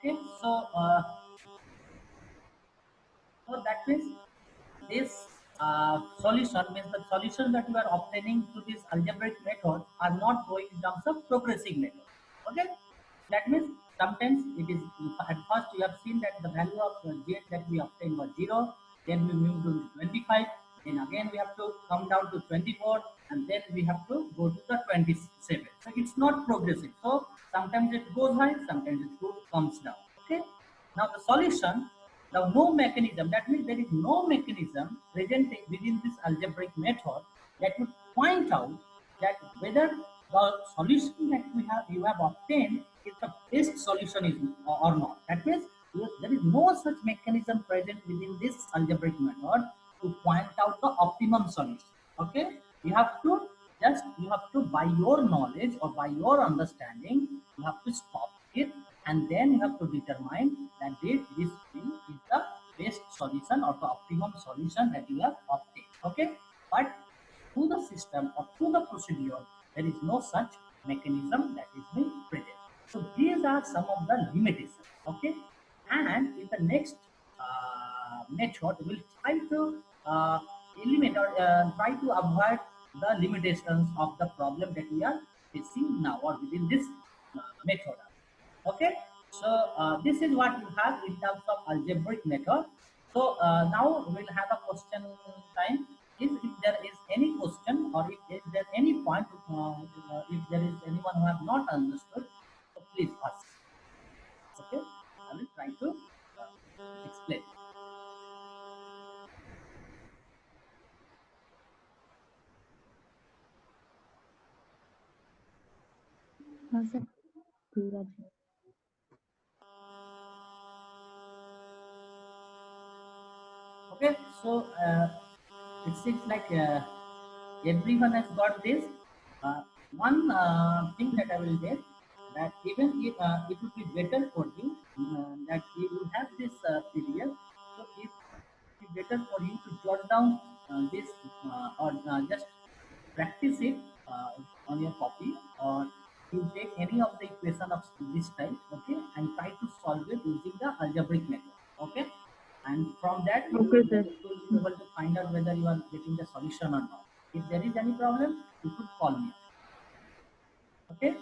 Okay, so that means this solution means the solution that you are obtaining through this algebraic method are not going in terms of progressive method. Okay, that means sometimes it is at first you have seen that the value of z that we obtained was 0, then we move to 25, then again we have to come down to 24, and then we have to go to the 27. So it's not progressive. So sometimes it goes high, sometimes it comes down. Okay, now the solution. Now, no mechanism, that means there is no mechanism present within this algebraic method that would point out that whether the solution that you have obtained is the best solution is or not. That means there is no such mechanism present within this algebraic method to point out the optimum solution. Okay, you have to by your knowledge or by your understanding, you have to stop it, and then you have to determine that this thing is the best solution or the optimum solution that you have obtained. Okay, but through the system or through the procedure, there is no such mechanism that is being present. So these are some of the limitations. Okay, and in the next method, we will try to eliminate or try to avoid the limitations of the problem that we are facing now or within this method. Okay, so this is what you have in terms of algebraic method. So now we'll have a question time. If there is any question or if there any point, if there is anyone who have not understood, so please ask. Okay, I will try to explain. हाँ sir पूरा जी Okay, so it seems like everyone has got this. Uh, one thing that I will get, that even if it would be better for you that you have this PDF. So if it be better for you to jot down this or just practice it on your copy, or you take any of the equation of this type, okay, and try to solve it using the algebraic method. Okay, and from that you okay will sir be able to find out whether you are getting the solution or not. If there is any problem, you could call me. Okay,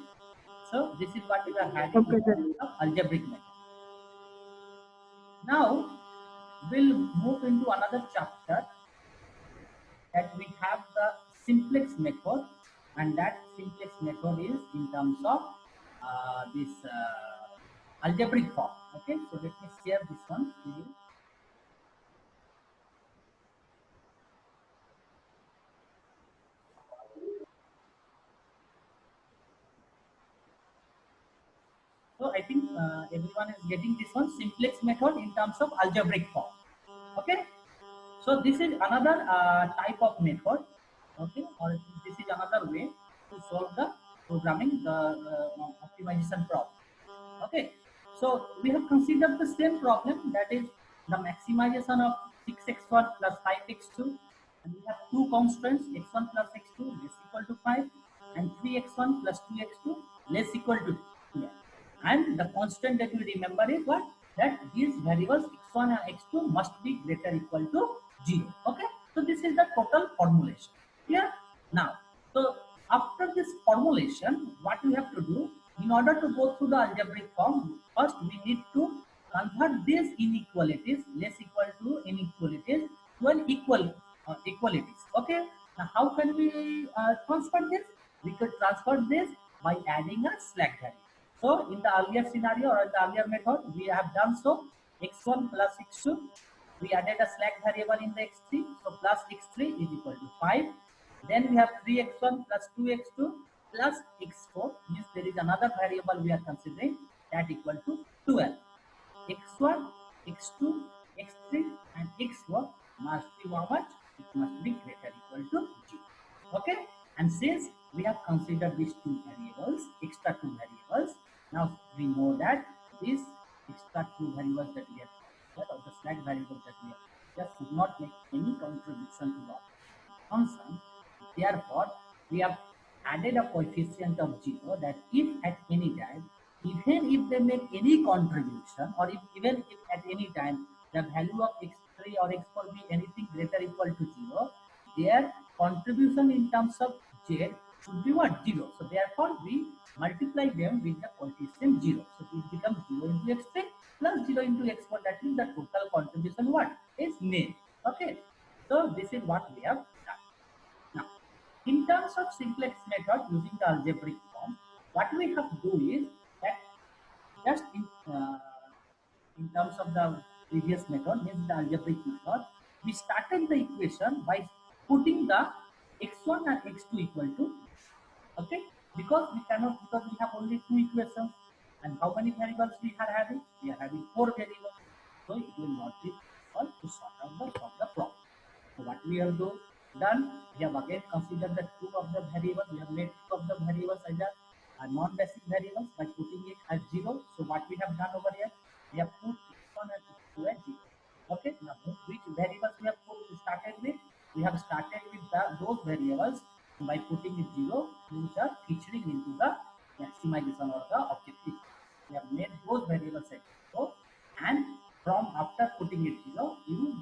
so this is what we are having in okay sir terms of algebraic method. Now we'll move into another chapter, that we have the simplex method, and that simplex method is in terms of this algebraic form. Okay, so let me share this one to you. So I think everyone is getting this one, simplex method in terms of algebraic form. Okay, so this is another type of method. Okay, or this is another way to solve the programming, the optimization problem. Okay, so we have considered the same problem, that is the maximization of 6x1 plus 5x2, and we have two constants, x1 plus x2 less equal to 5, and 3x1 plus 2x2 less equal to 2. And the constant that we remember is what? That these variables x1 and x2 must be greater or equal to 0. Okay, so this is the total formulation. Clear? Now, so after this formulation, what we have to do, in order to go through the algebraic form, first we need to convert these inequalities, less equal to inequalities, to an equalities. Okay, now how can we transfer this? We could transfer this by adding a slack value. So in the earlier scenario or in the earlier method, we have done so, x1 plus x2, we added a slack variable in the x3, so plus x3 is equal to 5. Then we have 3x1 plus 2x2 plus x4, means there is another variable we are considering, that equal to 12. x1, x2, x3 and x4 must be how much? It must be greater or equal to 0. Okay, and since we have considered these two variables, extra two variables, now we know that these extra two variables that we have considered, or the slack variables that we have just should not make any contribution to the function. Therefore, we have added a coefficient of 0, that if at any time even if they make any contribution, or if even if at any time the value of x3 or x4 be anything greater equal to 0, their contribution in terms of z should be what? 0. So therefore we multiply them with the coefficient 0. So it becomes 0 into x3 plus 0 into x4. That means the total contribution what? Is nil. Okay. So this is what we have done. Now, in terms of simplex method using the algebraic form, what we have to do is that just in terms of the previous method, means the algebraic method, we started the equation by putting the x1 and x2 equal to, okay, because we cannot, because we have only two equations, and how many variables we are having? We are having four variables, so it will not be possible to solve the problem. So what we have done, we have again considered the two of the variables. We have made two of the variables as a non-basic variables by putting it as 0. So what we have done over here, we have put x1 and x2 as 0. Okay, now which variables we have started with? We have started with those variables by putting it 0, which are featuring into the maximization or the objective. We have made those variables as 0, and from after putting it 0, you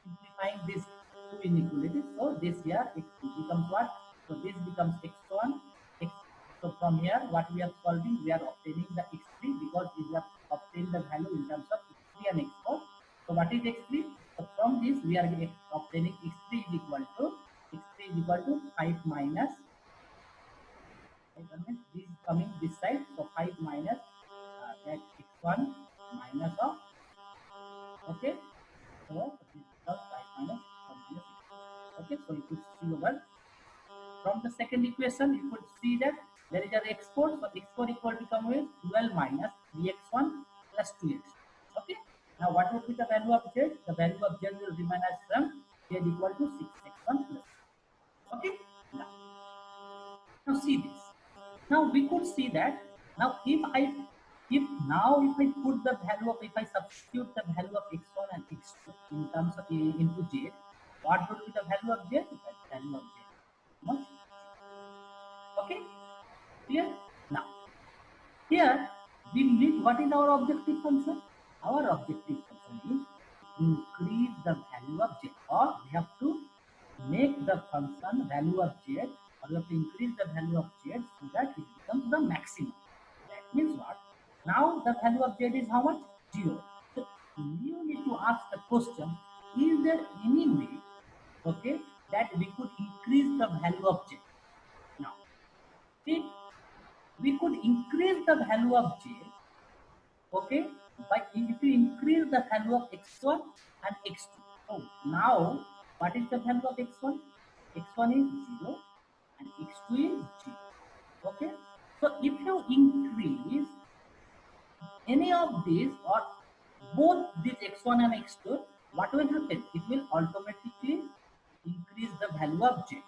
simplifying these two inequalities. So this here it becomes what? So this becomes x1, x. So from here, what we are solving, we are obtaining the x3 because we have obtained the value in terms of x3 and x4. So what is x3? So from this, we are obtaining x3 is equal to 5 minus. This is coming this side. So 5 minus that x1 minus of, okay. So this becomes 5 minus 1 minus x. Okay, so you could see over from the second equation, you could see that there is an x4. So x4 equal to come with 12 minus 3x1 plus 2x. Okay. Now what would be the value of z? The value of z will remain as same. Z equal to 6x1 plus. Okay. Now see this. Now we could see that now if I put the value of, if I substitute the value of x1 and x2 in terms of into z, what would be the value of z? The value of z. Much. Okay. Clear? Now here we need, what is our objective function? Our objective function is increase the value of z, or we have to make the function value of z, or we have to increase the value of z so that it becomes the maximum. That means what? Now the value of z is how much? 0. So you need to ask the question, is there any way, okay, that we could increase the value of z? Now, see, we could increase the value of j, okay, by if we increase the value of x1 and x2. So now what is the value of x1? X1 is 0 and x2 is 0. Okay, so if you increase any of these or both these x1 and x2, what will happen? It will automatically increase the value of j,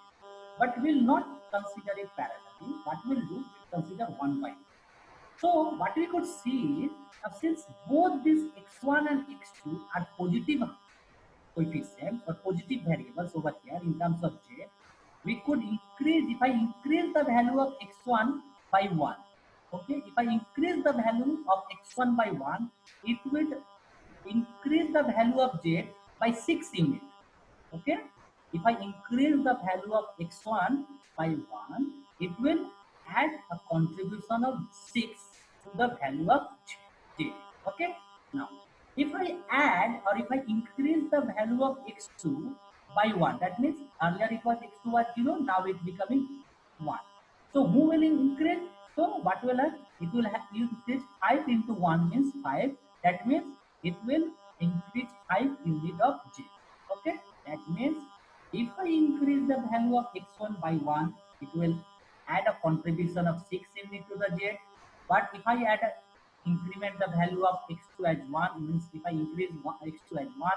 but will not consider it parallelly. What we'll do, we'll consider one by one. So what we could see is, since both these x1 and x2 are positive coefficients or positive variables over here in terms of j, we could increase, if I increase the value of x1 by 1, okay, if I increase the value of x1 by 1, it will increase the value of z by 6 units. Okay, if I increase the value of x1 by 1, it will add a contribution of 6 to the value of j. Okay, now if I add or if I increase the value of x2 by 1, that means earlier it was x2 was 0, now it becoming 1. So who will increase? So what will have? It will have, you increase 5 into 1 means 5. That means it will increase 5 unit of j. Okay, that means if I increase the value of x1 by 1, it will add a contribution of 6 unit to the j. But if I add a, increment the value of x2 as 1, means if I increase x2 as 1,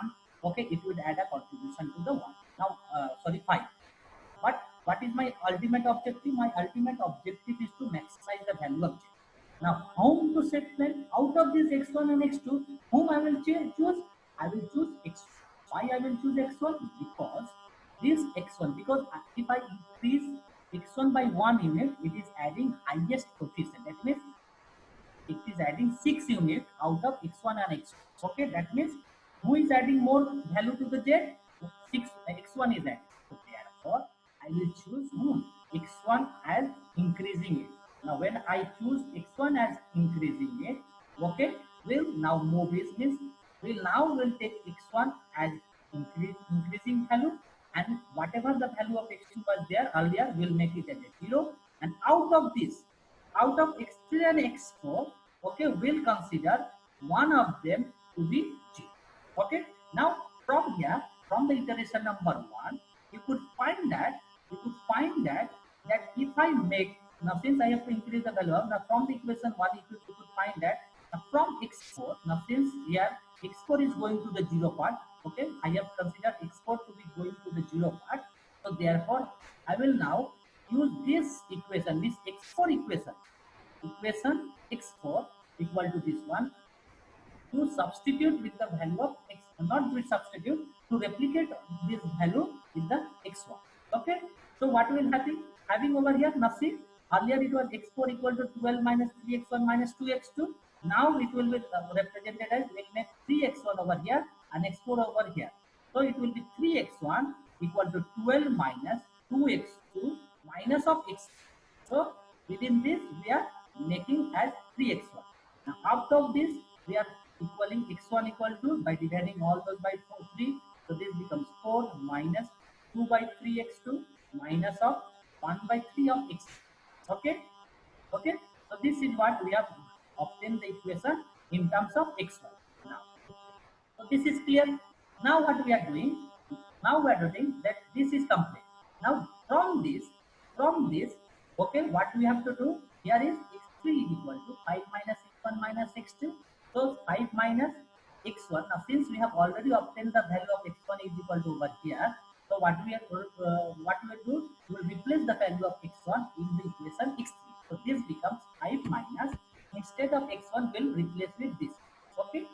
okay, it would add a contribution to the 1. Now, sorry, 5. But what is my ultimate objective? My ultimate objective is to maximize the value of j. Now, how to set plan? Out of this x1 and x2, whom I will choose? I will choose x2. Why I will choose x1? Because this x1, because if I increase x1 by 1 unit, it is adding highest coefficient. That means adding 6 units out of x1 and x2. Okay, that means who is adding more value to the z? 6 x1 is adding. So therefore, I will choose x1 as increasing it. Now, when I choose x1 as increasing it, okay, will now move this means will take x1 as increasing value, and whatever the value of x2 was there earlier, will make it as a 0. And out of this, out of x3 and x4, okay, we'll consider one of them to be 0. Okay, now from here, from the iteration number 1, you could find that that if I make, now since I have to increase the value, now from the equation 1, you could find that from x4, now since here x4 is going to the 0 part, okay, I have considered x4 to be going to the 0 part. So therefore, I will now use this equation, this x4 equation x4 equal to this one, to substitute with the value of x, not to substitute, to replicate this value with the x1. Okay, so what will happen? Having over here, now see, earlier it was x4 equal to 12 minus 3x1 minus 2x2. Now it will be represented as, we'll make 3x1 over here and x4 over here. So it will be 3x1 equal to 12 minus 2x2 minus of x. So within this, we are making as 3x1. Now out of this, we are equaling x1 equal to, by dividing all those by 3. So this becomes 4 minus 2 by 3x2 minus of 1 by 3 of x. Okay. Okay. So this is what we have obtained the equation in terms of x1. Now, so this is clear. Now what we are doing? Now we are doing that this is complete. Now from this, okay, what we have to do here is x3 is equal to 5 minus x1 minus x2. So 5 minus x1. Now since we have already obtained the value of x1 is equal to over here, so what we will do? We will replace the value of x1 in the equation x3. So this becomes 5 minus, instead of x1 will replace with this. Okay.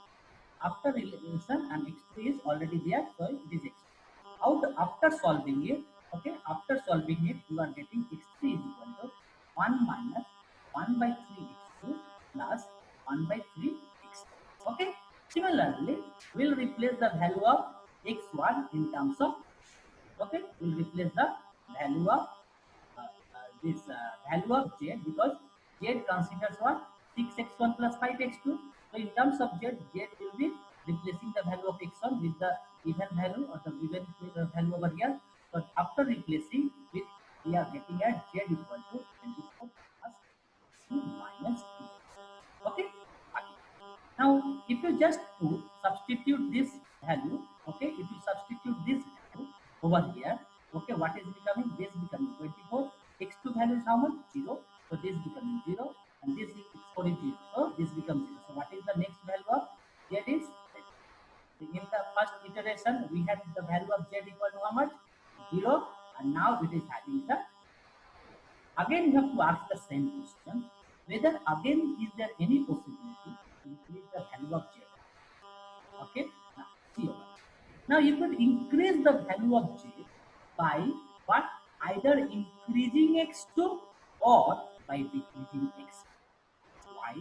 After relation, and x3 is already there, so it is x. Out after solving it, okay, after solving it, you are getting x3 is equal to 1 minus 1 by 3 x2 plus 1 by 3 x. Okay. Similarly, we'll replace the value of x1 in terms of, okay, we'll replace the value of this value of z, because z considers what, 6x1 plus 5x2. So in terms of z will be replacing the value of x1 with the given value, or the given value over here. But after replacing with, we are getting at z equal to 24 plus 2 minus 2. Okay. Now, if you just substitute this value, okay, if you substitute this value over here, okay, what is becoming? This becoming 24. X2 value is how much? 0. So this becoming 0, and this is x4 is 0. So this becomes 0. So what is the next value of z is? In the first iteration, we had the value of z equal to how much? 0, and now it is having the. Again, you have to ask the same question, whether again is there any possibility to increase the value of z. Okay, now see over. Now you could increase the value of j by what? Either increasing x2 or by decreasing x. Why?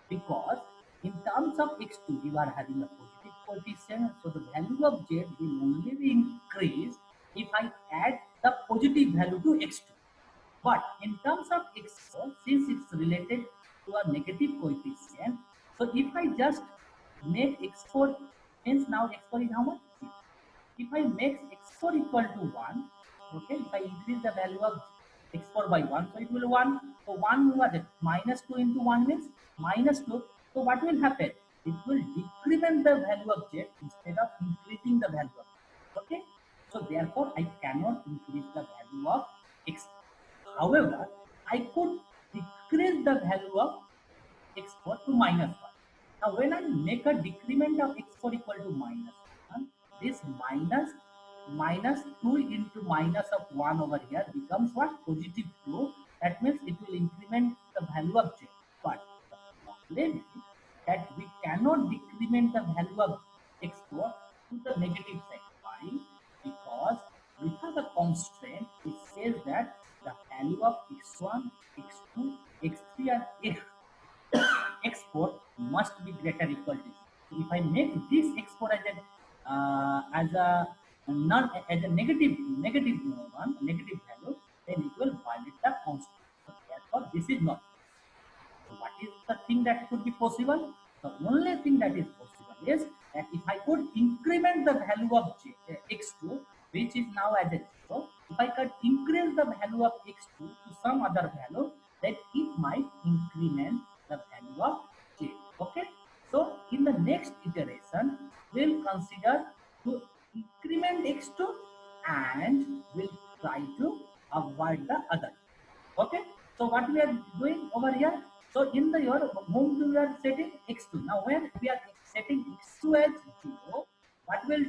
Because in terms of x2, you are having a positive coefficient, so the value of z will only be increased if I add the positive value to x2. But in terms of x4, since it's related to a negative coefficient, so if I just make x4, means now x4 is how much? If I make x4 equal to 1, okay, if I increase the value of x4 by 1, so it will 1. So 1 was it? Minus 2 into 1 means minus 2. So what will happen? It will decrement the value of z instead of increasing the value of z. Okay. So therefore, I cannot increase the value of x. However, I could decrease the value of x4 to minus 1. Now, when I make a decrement of x4 equal to minus 1, this minus 2 into minus of 1 over here becomes what? Positive 2. That means it will increment the value of z. But the problem is that we cannot decrement the value of x4 to the negative side. Why? Because we have a constraint which says that the value of x1, x2, x3 and x4 must be greater equal to. So if I make this x4 as a non as a negative value, then it will violate the constant. So therefore, this is not. So what is the thing that could be possible? The only thing that is possible is that if I could increment the value of x2, which is now as a 0, if I could increase the value of x2 to some other value, then it might increment the value of j. Okay. So in the next iteration, we'll consider to increment x2 and we'll try to avoid the other. Okay, so what we are doing over here, so in the your whom we are setting x2. Now when we are setting x2 as 0, what we'll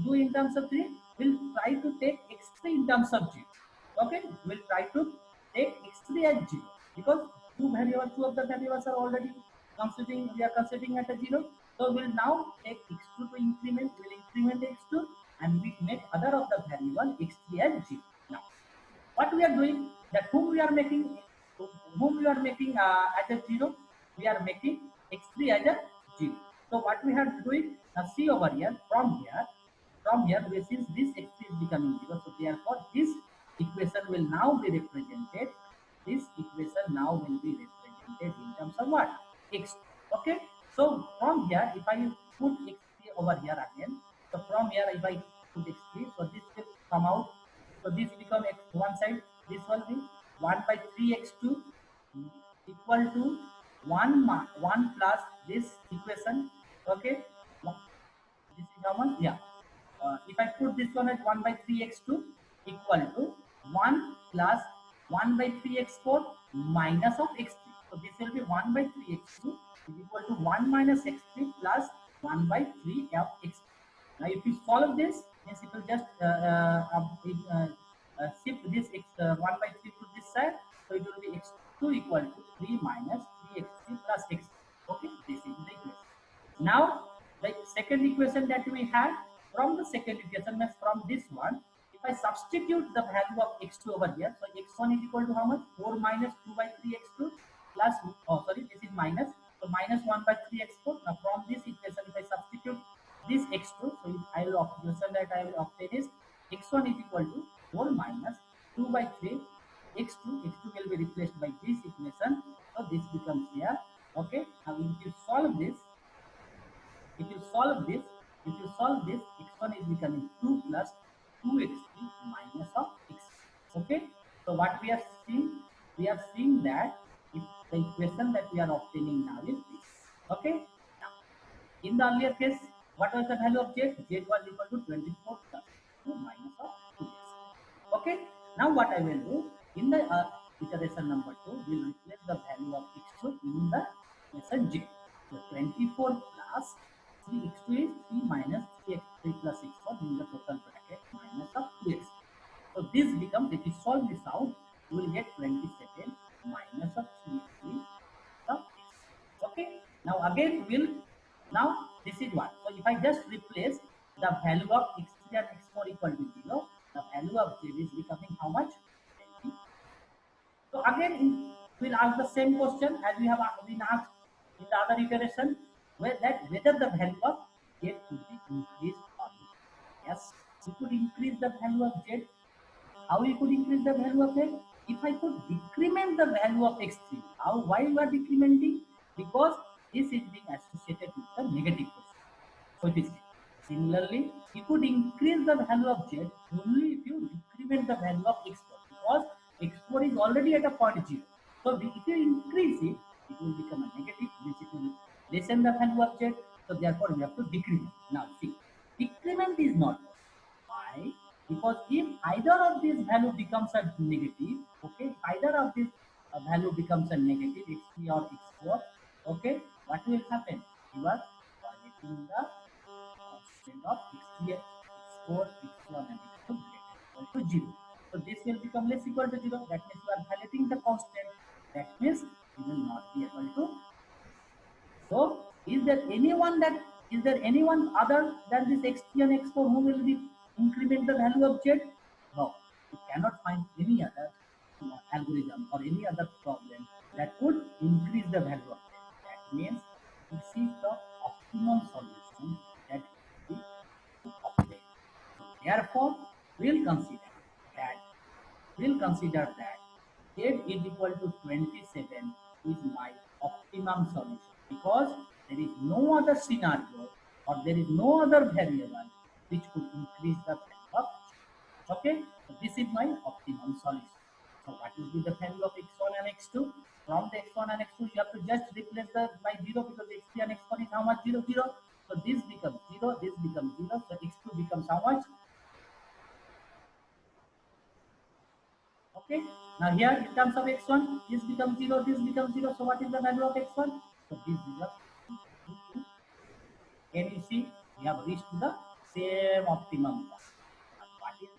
do in terms of 3, we'll try to take x3 in terms of 0. Okay, we'll try to take x3 as 0 because two of the variables are already considering, we are considering at a 0. So we'll now take x2 to increment, we'll increment x2 and we make other of the variable x3 as 0. Now what we are doing, that whom we are making as a 0, we are making x3 as a 0. So what we have to do is, now see over here, from here since this x3 is becoming 0, so therefore this equation will now be represented, this equation now will be represented in terms of what, x. Okay, so from here if I put x3 over here again, so from here if I put x3, so this will come out. So this become x one side, this will be 1 by 3x2 equal to 1 plus this equation. Okay, this is how much? Yeah. If I put this one as 1 by 3x2 equal to 1 plus 1 by 3x4 minus of x3. So this will be 1 by 3x2 is equal to 1 minus x3 plus 1 by 3 of x. Now if you solve this, means it will just shift this 1 by 3 to this side. So it will be x2 equal to 3 minus 3x3 plus x. Okay, this is the equation. Now the second equation that we had, from the second equation means from this one, if I substitute the value of x2 over here, so x1 is equal to how much? 4 minus 2 by 3x2 plus, oh sorry, this is minus, so minus 1 by 3x4. Now from this equation, if I substitute this x2, so I will equation that I will obtain is x1 is equal to 4 minus 2 by 3 x2 will be replaced by this equation, so this becomes here. Okay, now if you solve this, if you solve this, x1 is becoming 2 plus 2x3 minus of x. Okay, so what we are seeing that if the equation that we are obtaining now is this. Okay, now in the earlier case, what was the value of z? Z was equal to 24 plus 2 minus of 2x. Okay, now what I will do, in the iteration number 2, we will replace the value of x2 in the equation j. So 24 plus 3x2 is 3 minus 3x3 plus x4 in the total bracket minus of 2x. So this becomes, if you solve this out, you will get 27 minus of 3x3 of x. Okay, now again now this is what. So if I just replace the value of x3 and x4 equal to 0, the value of z is becoming how much? 20. So again, we'll ask the same question as we have been asked in the other iteration, whether the value of z could be increased or not. Yes, we could increase the value of z. How we could increase the value of z? If I could decrement the value of x3. How? Why we are decrementing? Because this is being associated with the negative coefficient. Similarly, you could increase the value of z only if you decrement the value of x4, because x4 is already at a point 0. So if you increase it, it will become a negative, which it will lessen the value of z. So therefore, we have to decrement. Now see, decrement is not possible. Why? Because if either of these value becomes a negative, okay, either of these value becomes a negative, x3 or x4, okay, what will happen? You are violating the constant of x3, x4, x1 and x2 greater equal to 0. So this will become less equal to 0. That means you are violating the constant. That means you will not be able to. So is there anyone other than this x3 and x4 who will be increment the value of z? No, you cannot find any other algorithm or any other problem that would increase the value of z. That means This is the optimum solution that we obtain. Therefore, we'll consider that z is equal to 27 is my optimum solution, because there is no other scenario or there is no other variable which could increase the value of x. Okay, so this is my optimum solution. So what will be the value of x1 and x2? From the x1 and x2, you have to just replace the by 0, because x3 and x4 is how much? 0, 0. So this becomes 0, this becomes 0. So x2 becomes how much? Okay. Now here in terms of x1, this becomes 0, this becomes 0. So what is the value of x1? So this becomes, can you see, we have reached to the same optimum point. What is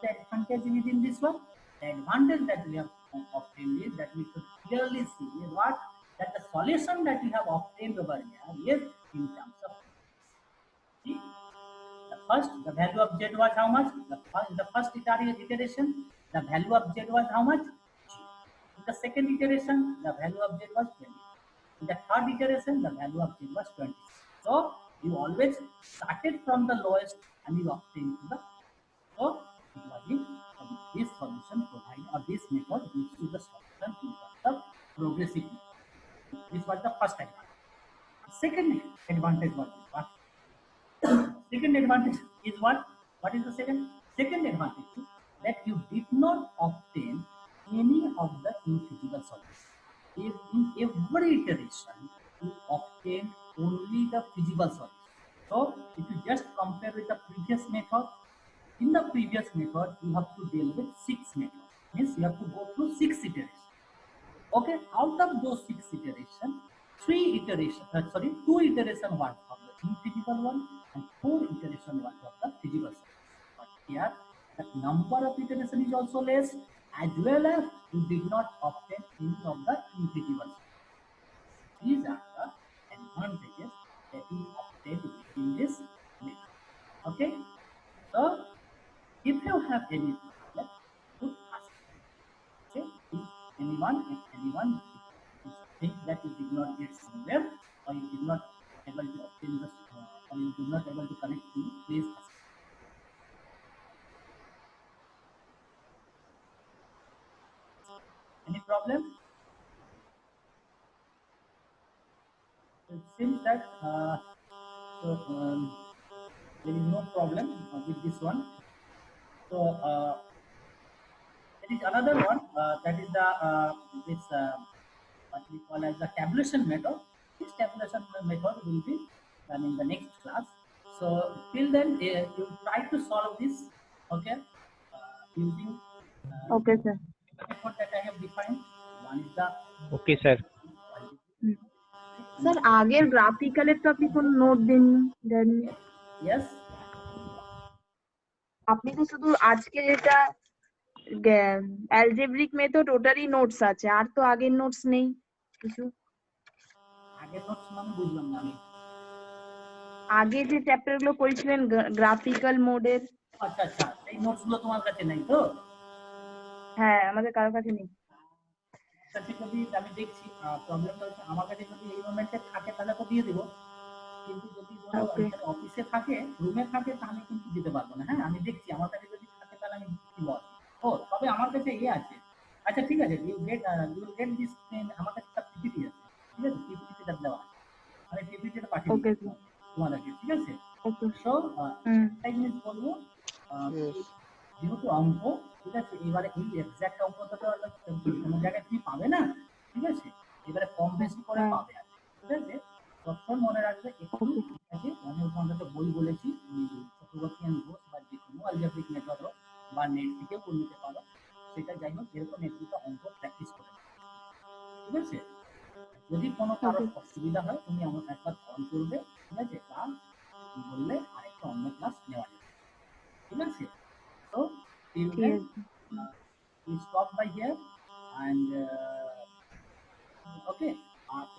the advantage within this one? The advantage that we have obtained is that we could clearly see is what, that the solution that we have obtained over here is in terms of, see, the value of z was how much? The first iteration, the value of z was how much? In the second iteration, the value of z was 20. In the third iteration, the value of z was 20. So you always started from the lowest and you obtained to the, so it was this solution provide, or this method gives you the solution in terms of progressive. This was the first advantage. Second advantage was what? Second advantage is what? What is the second? Second advantage is that you did not obtain any of the infeasible solutions. If in every iteration, you obtain only the feasible solution. So if you just compare with the previous method, in the previous method, you have to deal with 6 methods. Means you have to go through 6 iterations. Okay, out of those 6 iterations, 2 iterations were for the infeasible one and 4 iterations were for the feasible one. But here, the number of iterations is also less, as well as you did not obtain any of the infeasible. These are the advantages that you obtain in this method. Okay, so if you have any problem, you ask. Okay, if anyone think that you did not get somewhere, or you did not able to obtain this, or you did not able to connect to, please ask. Any problem? It seems that so, there is no problem with this one. So there is another one, that is the this what we call as the tabulation method. This tabulation method will be done in the next class. So till then, you try to solve this, okay, using Okay, sir. method that I have defined. One is the Okay, sir. Sir আগের গ্রাফিক্যালের তো আপনি কোনো note দেননি দেননি yes. আপনি তো শুধু আজকে যেটা অ্যালজেব্রিক মেথড ওটারই নোটস আছে, আর তো আগের নোটস নেই কিছু। আগের নোটস মানে বুঝলাম না আমি। আগে যে চ্যাপ্টার গুলো করেছিলেন গ্রাফিক্যাল মোডের। আচ্ছা আচ্ছা, এই নোটস গুলো তোমার কাছে নাই তো? হ্যাঁ, আমাদের কারোর কাছে নেই। কাছে যদি আমি দেখছি, প্রবলেমটা হচ্ছে আমার কাছে যদি এই মোমেন্টে থাকে তাহলে তো দিয়ে দেবো, কিন্তু যদি ধরো অফিসে থাকে, রুমে থাকে, তাহলে কিন্তু দিতে পারবো না। হ্যাঁ, আমি দেখছি আমার কাছে যদি থাকে তাহলে আমি দিব। ও তবে আমার কাছে ইয়ে আছে। আচ্ছা ঠিক আছে, ইউ গেট দিস, আমার কাছে একটা পিপিটি আছে, ঠিক আছে, পিপিটিটা দেওয়া, আমি পিপিটিটা পাঠিয়ে দিচ্ছি তোমাদেরকে, ঠিক আছে। সো একটা জিনিস বলবো, যেহেতু অঙ্ক, ঠিক আছে, এবারে এই এক্সাক্ট অঙ্কটা তো কোনো জায়গায় তুমি পাবে না, ঠিক আছে, এবারে কম বেশি করে পাবে, ঠিক আছে। সবসময় মনে রাখবে একটু, ঠিক আছে, অনেক অন্তত বই বলেছি, চক্রবর্তী অ্যান্ড ঘোষ বা যে কোনো অ্যালজেব্রিক মেথড হোক বা নেট থেকেও করে নিতে পারো, সেটা যাই হোক, এরকম একটু অঙ্ক প্র্যাকটিস করে, ঠিক আছে। যদি কোনো কারো অসুবিধা হয় তুমি আমার একবার কল করবে, ঠিক আছে, বা বললে আরেকটা অন্য ক্লাস নেওয়া যাবে, ঠিক আছে। So till then, we stop by here, and okay,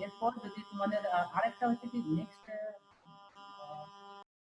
এরপর যদি তোমাদের আরেকটা হচ্ছে কি নেক্সট